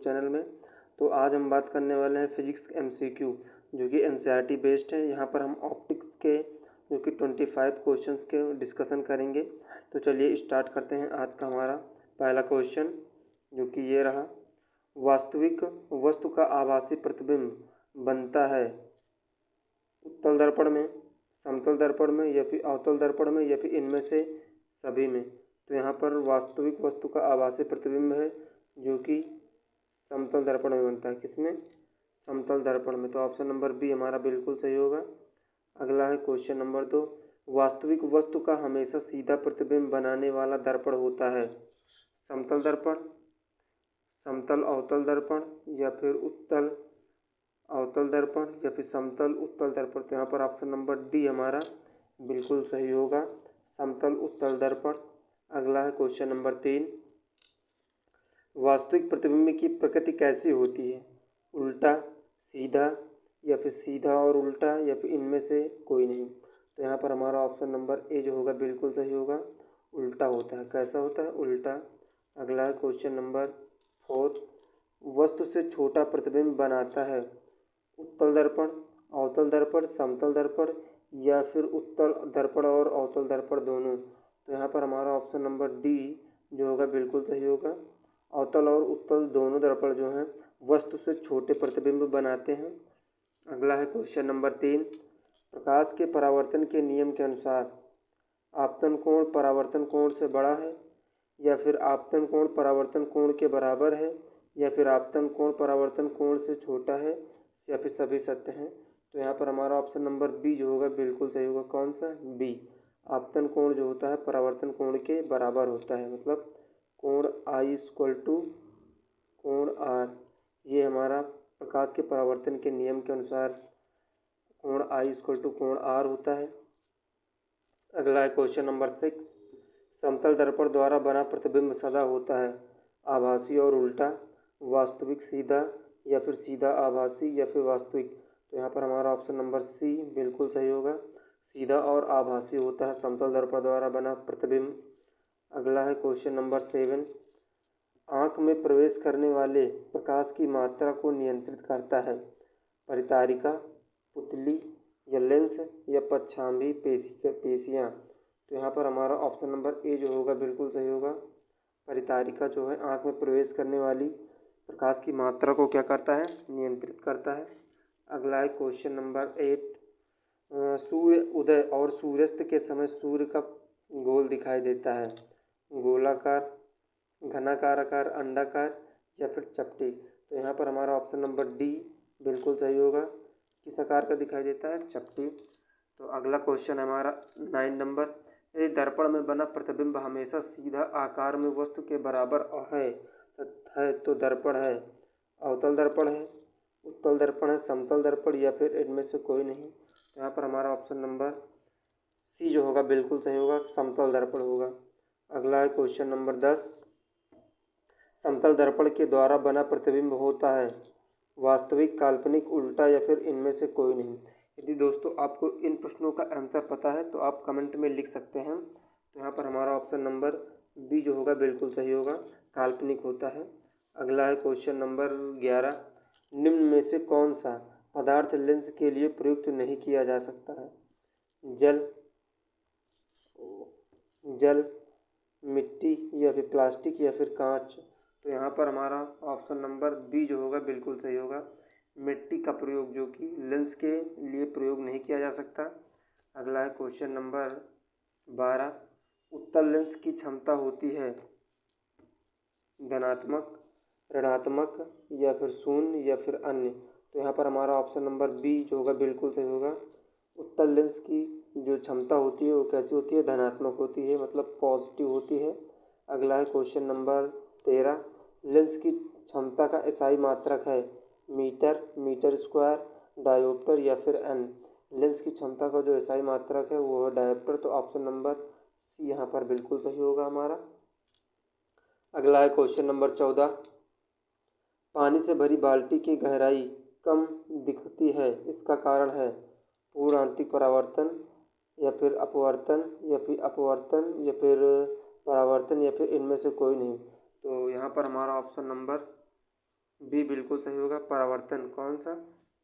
Channel में। तो आज हम बात करने वाले हैं फिजिक्स MCQ जो कि NCERT बेस्ड है। यहाँ पर हम ऑप्टिक्स के जो कि 25 क्वेश्चंस के डिस्कशन करेंगे। तो चलिए स्टार्ट करते हैं। आज का हमारा पहला क्वेश्चन जो कि ये रहा, वास्तविक वस्तु का आभासी प्रतिबिंब बनता है उत्तल दर्पण में, समतल दर्पण में या फिर अवतल दर्पण में या फिर इनमें से सभी में। तो यहाँ पर वास्तविक वस्तु का आभासी प्रतिबिंब है जो कि समतल दर्पण में बनता है। किसमें? समतल दर्पण में। तो ऑप्शन नंबर बी हमारा बिल्कुल सही होगा। अगला है क्वेश्चन नंबर 2, वास्तविक वस्तु का हमेशा सीधा प्रतिबिंब बनाने वाला दर्पण होता है समतल दर्पण, समतल अवतल दर्पण या फिर उत्तल अवतल दर्पण या फिर समतल उत्तल दर्पण। तो यहाँ पर ऑप्शन नंबर डी हमारा बिल्कुल सही होगा, समतल उत्तल दर्पण। अगला है क्वेश्चन नंबर 3, वास्तविक प्रतिबिंब की प्रकृति कैसी होती है? उल्टा, सीधा या फिर सीधा और उल्टा या फिर इनमें से कोई नहीं। तो यहाँ पर हमारा ऑप्शन नंबर ए जो होगा बिल्कुल सही होगा, उल्टा होता है। कैसा होता है? उल्टा। अगला है क्वेश्चन नंबर 4, वस्तु से छोटा प्रतिबिंब बनाता है उत्तल दर्पण, अवतल दर्पण, समतल दर्पण या फिर उत्तल दर्पण और अवतल दर्पण दोनों। तो यहाँ पर हमारा ऑप्शन नंबर डी जो होगा बिल्कुल सही होगा, अवतल और उत्तल दोनों दर्पण जो हैं वस्तु से छोटे प्रतिबिंब बनाते हैं। अगला है क्वेश्चन नंबर 3, प्रकाश के परावर्तन के नियम के अनुसार आपतन कोण परावर्तन कोण से बड़ा है या फिर आपतन कोण परावर्तन कोण के बराबर है या फिर आपतन कोण परावर्तन कोण से छोटा है या फिर सभी सत्य हैं। तो यहाँ पर हमारा ऑप्शन नंबर बी जो होगा बिल्कुल सही होगा। कौन सा? बी। आपतन कोण जो होता है परावर्तन कोण के बराबर होता है, मतलब कोण आई इक्वल टू कोण आर। ये हमारा प्रकाश के परावर्तन के नियम के अनुसार कोण आई इक्वल टू कोण आर होता है। अगला है क्वेश्चन नंबर 6, समतल दर्पण द्वारा बना प्रतिबिंब सदा होता है आभासी और उल्टा, वास्तविक सीधा या फिर सीधा आभासी या फिर वास्तविक। तो यहाँ पर हमारा ऑप्शन नंबर सी बिल्कुल सही होगा, सीधा और आभासी होता है समतल दर्पण द्वारा बना प्रतिबिंब। अगला है क्वेश्चन नंबर 7, आँख में प्रवेश करने वाले प्रकाश की मात्रा को नियंत्रित करता है परितारिका, पुतली या लेंस या पक्षांबी पेशियाँ। तो यहाँ पर हमारा ऑप्शन नंबर ए जो होगा बिल्कुल सही होगा, परितारिका जो है आँख में प्रवेश करने वाली प्रकाश की मात्रा को क्या करता है? नियंत्रित करता है। अगला है क्वेश्चन नंबर 8, सूर्य उदय और सूर्यास्त के समय सूर्य का गोल दिखाई देता है गोलाकार, घनाकार आकार, अंडाकार या फिर चपटी। तो यहाँ पर हमारा ऑप्शन नंबर डी बिल्कुल सही होगा। किस आकार का दिखाई देता है? चपटी। तो अगला क्वेश्चन हमारा 9 नंबर, यदि दर्पण में बना प्रतिबिंब हमेशा सीधा आकार में वस्तु के बराबर है तो दर्पण है अवतल दर्पण है, उत्तल दर्पण है, समतल दर्पण या फिर इनमें से कोई नहीं। तो यहाँ पर हमारा ऑप्शन नंबर सी जो होगा बिल्कुल सही होगा, समतल दर्पण होगा। अगला है क्वेश्चन नंबर 10, समतल दर्पण के द्वारा बना प्रतिबिंब होता है वास्तविक, काल्पनिक, उल्टा या फिर इनमें से कोई नहीं। यदि दोस्तों आपको इन प्रश्नों का आंसर पता है तो आप कमेंट में लिख सकते हैं। तो यहाँ पर हमारा ऑप्शन नंबर बी जो होगा बिल्कुल सही होगा, काल्पनिक होता है। अगला है क्वेश्चन नंबर 11, निम्न में से कौन सा पदार्थ लेंस के लिए प्रयुक्त नहीं किया जा सकता है? जल, मिट्टी या फिर प्लास्टिक या फिर कांच। तो यहाँ पर हमारा ऑप्शन नंबर बी जो होगा बिल्कुल सही होगा, मिट्टी का प्रयोग जो कि लेंस के लिए प्रयोग नहीं किया जा सकता। अगला है क्वेश्चन नंबर 12, उत्तल लेंस की क्षमता होती है धनात्मक, ऋणात्मक या फिर शून्य या फिर अन्य। तो यहाँ पर हमारा ऑप्शन नंबर बी जो होगा बिल्कुल सही होगा, उत्तल लेंस की जो क्षमता होती है वो कैसी होती है? धनात्मक होती है, मतलब पॉजिटिव होती है। अगला है क्वेश्चन नंबर 13, लेंस की क्षमता का एसआई मात्रक है मीटर, मीटर स्क्वायर, डायोप्टर या फिर एन। लेंस की क्षमता का जो एसआई मात्रक है वो है डायोप्टर। तो ऑप्शन नंबर सी यहाँ पर बिल्कुल सही होगा हमारा। अगला है क्वेश्चन नंबर 14, पानी से भरी बाल्टी की गहराई कम दिखती है, इसका कारण है पूर्ण आंतरिक परावर्तन या फिर अपवर्तन या फिर अपवर्तन या फिर परावर्तन या फिर इनमें से कोई नहीं। तो यहाँ पर हमारा ऑप्शन नंबर बी बिल्कुल सही होगा। परावर्तन, कौन सा?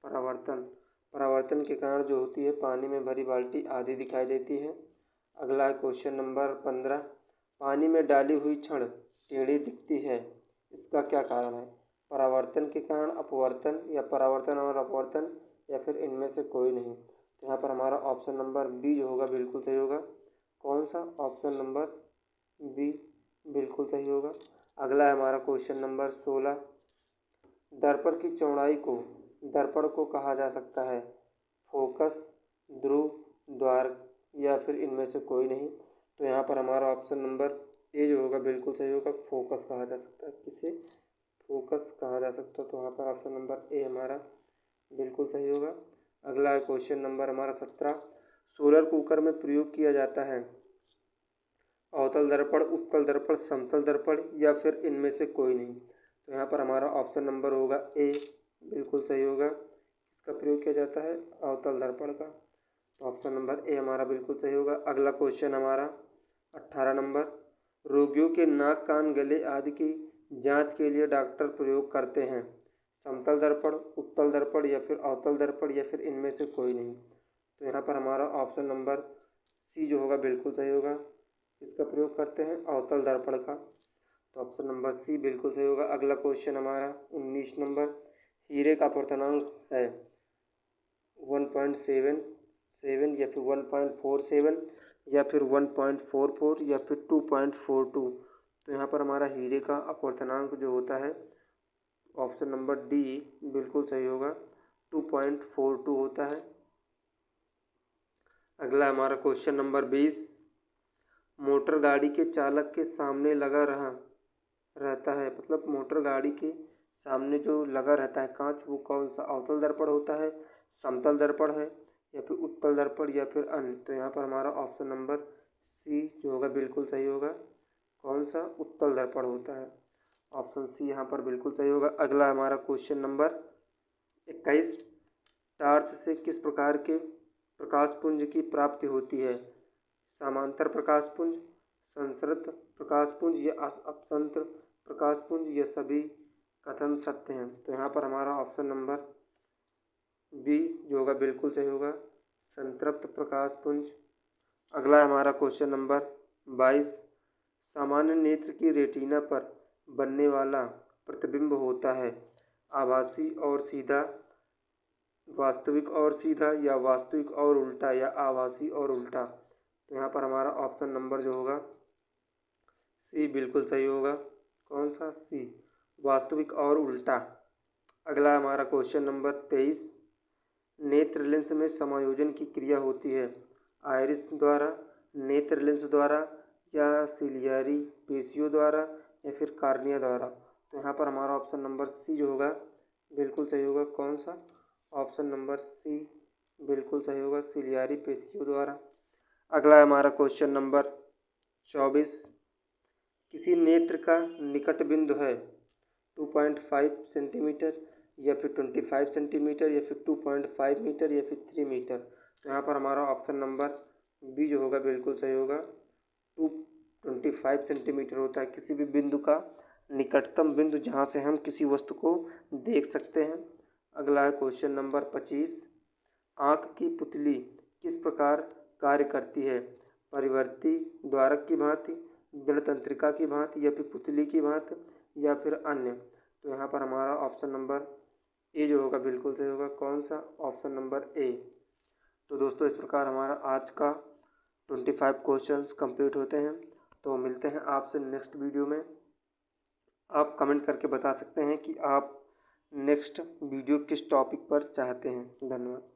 परावर्तन। परावर्तन के कारण जो होती है पानी में भरी बाल्टी आधी दिखाई देती है। अगला है क्वेश्चन नंबर 15। पानी में डाली हुई छड़ टेढ़ी दिखती है, इसका क्या कारण है? परावर्तन के कारण, अपवर्तन, या परावर्तन और अपवर्तन, या फिर इनमें से कोई नहीं। तो यहाँ पर हमारा ऑप्शन नंबर बी जो होगा बिल्कुल सही होगा। कौन सा? ऑप्शन नंबर बी बिल्कुल सही होगा। अगला है हमारा क्वेश्चन नंबर 16। दर्पण की चौड़ाई को, दर्पण को कहा जा सकता है फोकस, ध्रुव, द्वार, या फिर इनमें से कोई नहीं। तो यहाँ पर हमारा ऑप्शन नंबर ए जो होगा बिल्कुल सही होगा। फोकस कहा जा सकता है, किसे? फोकस कहा जा सकता है। तो यहाँ पर ऑप्शन नंबर ए हमारा बिल्कुल सही होगा। अगला है क्वेश्चन नंबर हमारा 17। सोलर कुकर में प्रयोग किया जाता है अवतल दर्पण, उत्तल दर्पण, समतल दर्पण, या फिर इनमें से कोई नहीं। तो यहाँ पर हमारा ऑप्शन नंबर होगा ए बिल्कुल सही होगा। इसका प्रयोग किया जाता है अवतल दर्पण का। तो ऑप्शन नंबर ए हमारा बिल्कुल सही होगा। अगला क्वेश्चन हमारा 18 नंबर। रोगियों के नाक, कान, गले आदि की जांच के लिए डॉक्टर प्रयोग करते हैं समतल दर्पण, उत्तल दर्पण, या फिर अवतल दर्पण, या फिर इनमें से कोई नहीं। तो यहाँ पर हमारा ऑप्शन नंबर सी जो होगा बिल्कुल सही होगा। इसका प्रयोग करते हैं अवतल दर्पण का। तो ऑप्शन नंबर सी बिल्कुल सही होगा। अगला क्वेश्चन हमारा 19 नंबर। हीरे का अपवर्तनांक है 1.77 या फिर 1.47 या फिर 1.44 या फिर 2.42। तो यहाँ पर हमारा हीरे का अपवर्तनांक जो होता है ऑप्शन नंबर डी बिल्कुल सही होगा, 2.42 होता है। अगला हमारा क्वेश्चन नंबर 20। मोटर गाड़ी के चालक के सामने लगा रहता है, मतलब मोटर गाड़ी के सामने जो लगा रहता है कांच, वो कौन सा अवतल दर्पण होता है, समतल दर्पण है, या फिर उत्तल दर्पण, या फिर अन्य। तो यहाँ पर हमारा ऑप्शन नंबर सी जो होगा बिल्कुल सही होगा। कौन सा? उत्तल दर्पण होता है। ऑप्शन सी यहाँ पर बिल्कुल सही होगा। अगला हमारा क्वेश्चन नंबर 21। टार्च से किस प्रकार के प्रकाश पुंज की प्राप्ति होती है? समांतर प्रकाश पुंज, संसृत प्रकाश पुंज, या अपसंतर प्रकाश पुंज, या सभी कथन सत्य हैं। तो यहाँ पर हमारा ऑप्शन नंबर बी जो होगा बिल्कुल सही होगा, संतृप्त प्रकाश पुंज। अगला हमारा क्वेश्चन नंबर 22। सामान्य नेत्र की रेटिना पर बनने वाला प्रतिबिंब होता है आभासी और सीधा, वास्तविक और सीधा, या वास्तविक और उल्टा, या आभासी और उल्टा। तो यहाँ पर हमारा ऑप्शन नंबर जो होगा सी बिल्कुल सही होगा। कौन सा? सी, वास्तविक और उल्टा। अगला हमारा क्वेश्चन नंबर 23। नेत्र लेंस में समायोजन की क्रिया होती है आइरिस द्वारा, नेत्र लेंस द्वारा, या सिलियरी पेशियों द्वारा, या फिर कार्निया द्वारा। तो यहाँ पर हमारा ऑप्शन नंबर सी जो होगा बिल्कुल सही होगा। कौन सा? ऑप्शन नंबर सी बिल्कुल सही होगा, सिलियरी पेशियों द्वारा। अगला हमारा क्वेश्चन नंबर 24। किसी नेत्र का निकट बिंदु है 2.5 सेंटीमीटर, या फिर 25 सेंटीमीटर, या फिर 2.5 मीटर, या फिर 3 मीटर। तो यहाँ पर हमारा ऑप्शन नंबर बी जो होगा बिल्कुल सही होगा, 225 सेंटीमीटर होता है किसी भी बिंदु का निकटतम बिंदु जहाँ से हम किसी वस्तु को देख सकते हैं। अगला है क्वेश्चन नंबर 25। आँख की पुतली किस प्रकार कार्य करती है? परिवर्ती द्वारक की भांति, दृढ़ तंत्रिका की भांति, या फिर पुतली की भांति, या फिर अन्य। तो यहाँ पर हमारा ऑप्शन नंबर ए जो होगा बिल्कुल सही होगा। कौन सा? Option number A. तो दोस्तों इस प्रकार हमारा आज का 25 क्वेश्चंस कंप्लीट होते हैं। तो मिलते हैं आपसे नेक्स्ट वीडियो में। आप कमेंट करके बता सकते हैं कि आप नेक्स्ट वीडियो किस टॉपिक पर चाहते हैं। धन्यवाद।